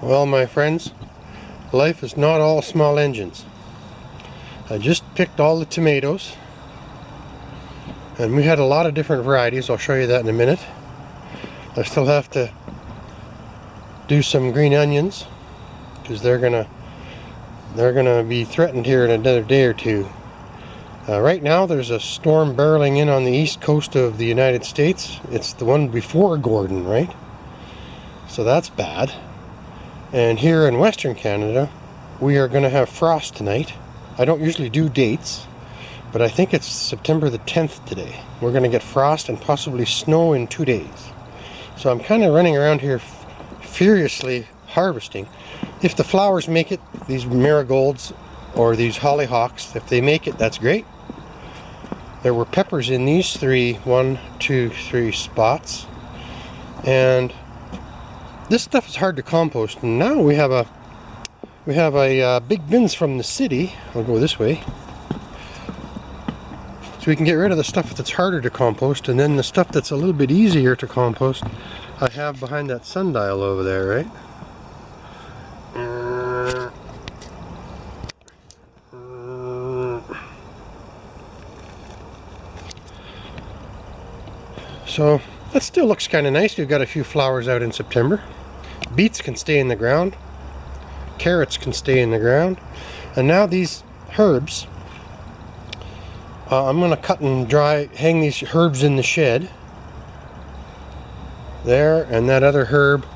Well, my friends, life is not all small engines. I just picked all the tomatoes, and we had a lot of different varieties. I'll show you that in a minute. I still have to do some green onions because they're gonna be threatened here in another day or two. Right now there's a storm barreling in on the east coast of the United States. It's the one before Gordon, right? So that's bad. And here in Western Canada, we are going to have frost tonight. I don't usually do dates, but I think it's September the 10th today. We're going to get frost and possibly snow in 2 days. So I'm kind of running around here furiously harvesting. If the flowers make it, these marigolds or these hollyhocks, if they make it, that's great. There were peppers in these one, two, three spots. And this stuff is hard to compost. And now we have a big bins from the city. I'll go this way. So we can get rid of the stuff that's harder to compost, and then the stuff that's a little bit easier to compost I have behind that sundial over there, right? So that still looks kind of nice. We've got a few flowers out in September. Beets can stay in the ground. Carrots can stay in the ground. And now these herbs, I'm going to cut and hang these herbs in the shed. There, and that other herb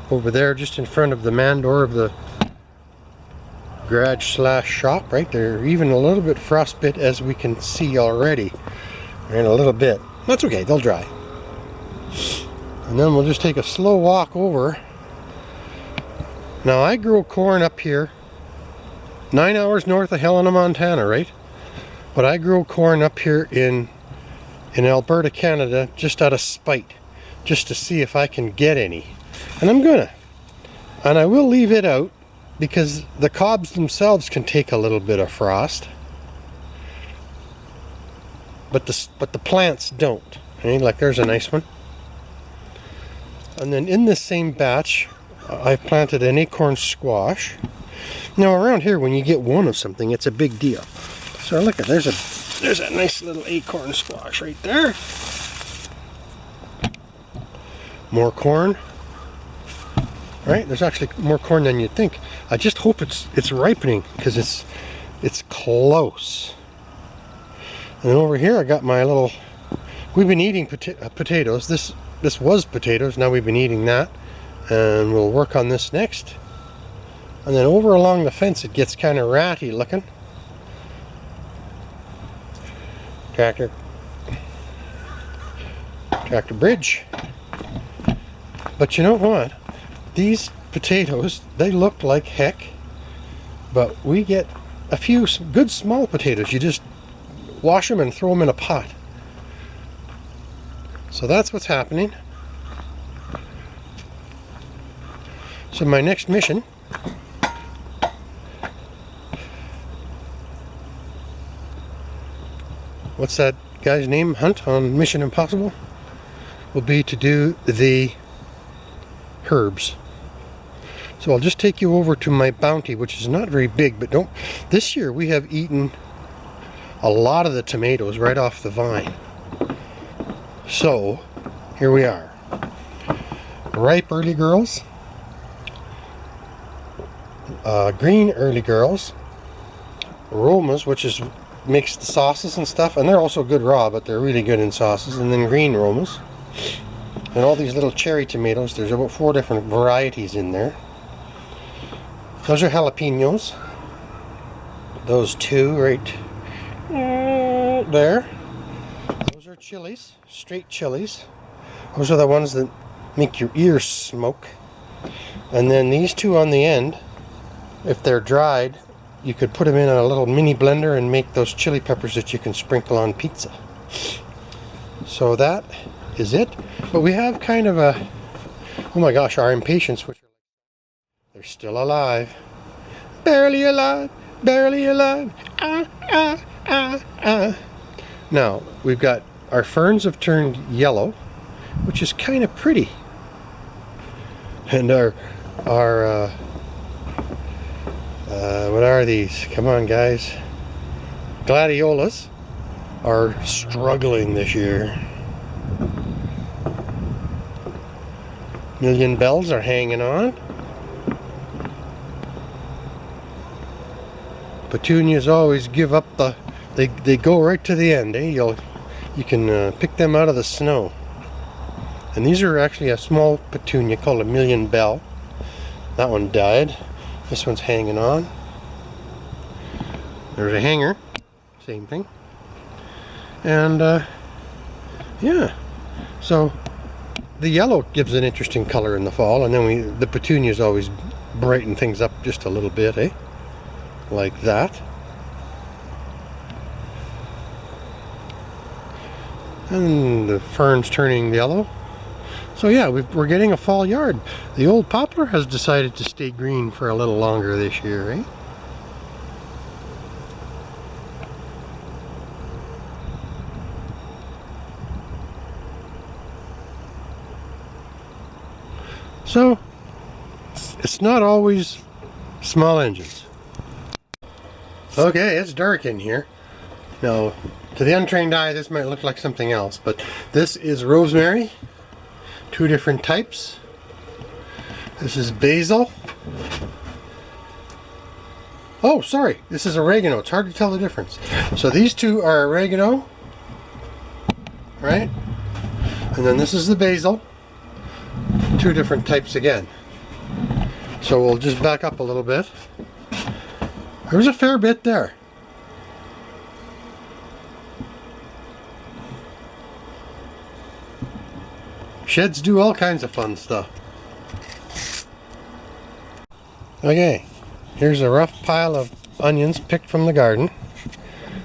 over there just in front of the man door of the garage / shop, right? They're even a little bit frostbit, as we can see already. And a little bit. That's okay, they'll dry. And then we'll just take a slow walk over. Now I grow corn up here 9 hours north of Helena, Montana, right? But I grow corn up here in Alberta, Canada, just out of spite, just to see if I can get any. And I'm gonna. And I will leave it out because the cobs themselves can take a little bit of frost. But the plants don't. Okay? Like there's a nice one. And then in this same batch, I've planted an acorn squash. Now around here, when you get one of something, it's a big deal. So look at, there's a nice little acorn squash right there. More corn. Right? There's actually more corn than you'd think. I just hope it's ripening because it's close. And then over here I got my little. We've been eating potatoes. This was potatoes. Now we've been eating that. And we'll work on this next. And then over along the fence it gets kind of ratty looking. Tractor bridge. But you know what? These potatoes, they look like heck. But we get a few good small potatoes. You just wash them and throw them in a pot. So that's what's happening. So my next mission what's that guy's name? Hunt on Mission Impossible? Will be to do the herbs. So I'll just take you over to my bounty, which is not very big, but this year we have eaten a lot of the tomatoes right off the vine. So here we are. Ripe early girls. Green early girls, aromas, which makes the sauces and stuff, and they're also good raw, but they're really good in sauces. And then green aromas, and all these little cherry tomatoes. There's about 4 different varieties in there. Those are jalapenos. Those 2 right there. Those are chilies, straight chilies. Those are the ones that make your ears smoke. And then these 2 on the end, if they're dried, you could put them in a little mini blender and make those chili peppers that you can sprinkle on pizza. So that is it. But we have kind of a, oh my gosh, our impatiens, which they're still alive. Barely alive, barely alive. Ah, ah, ah, ah. Now, we've got, our ferns have turned yellow, which is kind of pretty. And our our what are these? Come on, guys. Gladiolas are struggling this year. Million bells are hanging on. Petunias always give up the, they go right to the end, eh? You can pick them out of the snow. And these are actually a small petunia called a million bell. That one died. This one's hanging on. There's a hanger, same thing. And yeah, so the yellow gives an interesting color in the fall, and then the petunias always brighten things up just a little bit, eh? Like that. And the fern's turning yellow. So yeah, we're getting a fall yard. The old poplar has decided to stay green for a little longer this year, eh? So it's not always small engines. Okay, it's dark in here. Now, to the untrained eye, this might look like something else, but this is rosemary, 2 different types. This is basil. Oh, sorry, this is oregano. It's hard to tell the difference. So these 2 are oregano, right? And then this is the basil. 2 different types again. So we'll just back up a little bit. There's a fair bit there. Sheds do all kinds of fun stuff. Okay, here's a rough pile of onions picked from the garden.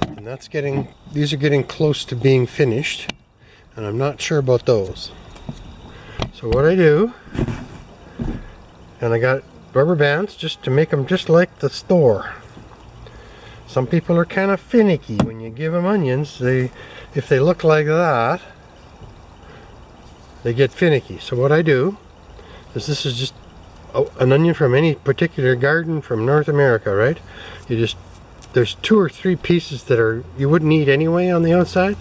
And these are getting close to being finished. And I'm not sure about those. So what I do, and I got rubber bands just to make them just like the store. Some people are kind of finicky when you give them onions. If they look like that, they get finicky. So what I do is, this is just an onion from any particular garden from North America, right? There's 2 or 3 pieces that you wouldn't eat anyway on the outside,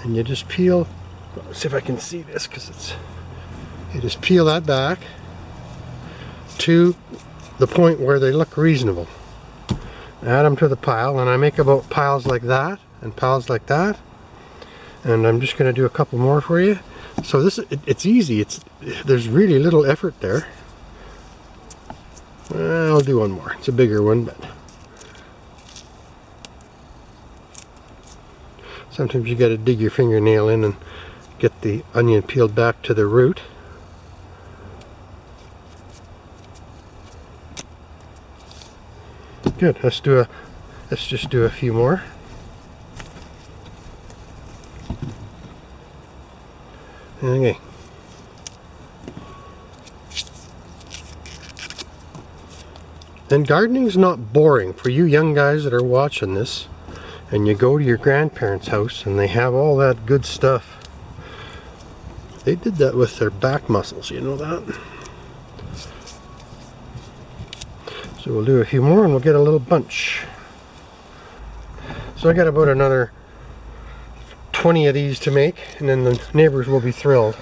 and you just peel. Let's see if I can see this, because you just peel that back to the point where they look reasonable. Add them to the pile, and I make about piles like that and piles like that. And I'm just going to do a couple more for you. So it's easy. There's really little effort there. I'll do one more. It's a bigger one, but sometimes you got to dig your fingernail in and get the onion peeled back to the root. Good. Let's just do a few more. Okay. And gardening's not boring for you young guys that are watching this, and you go to your grandparents' house and they have all that good stuff. They did that with their back muscles, you know that? So we'll do a few more and we'll get a little bunch. So I got about another 20 of these to make, and then the neighbors will be thrilled.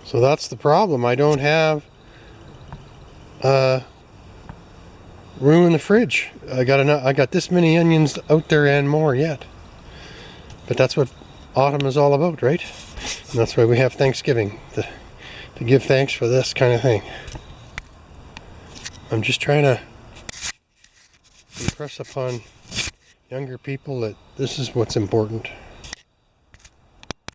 So that's the problem. I don't have room in the fridge. I got this many onions out there and more yet. But that's what autumn is all about, right? And that's why we have Thanksgiving, to give thanks for this kind of thing. I'm just trying to impress upon younger people that this is what's important.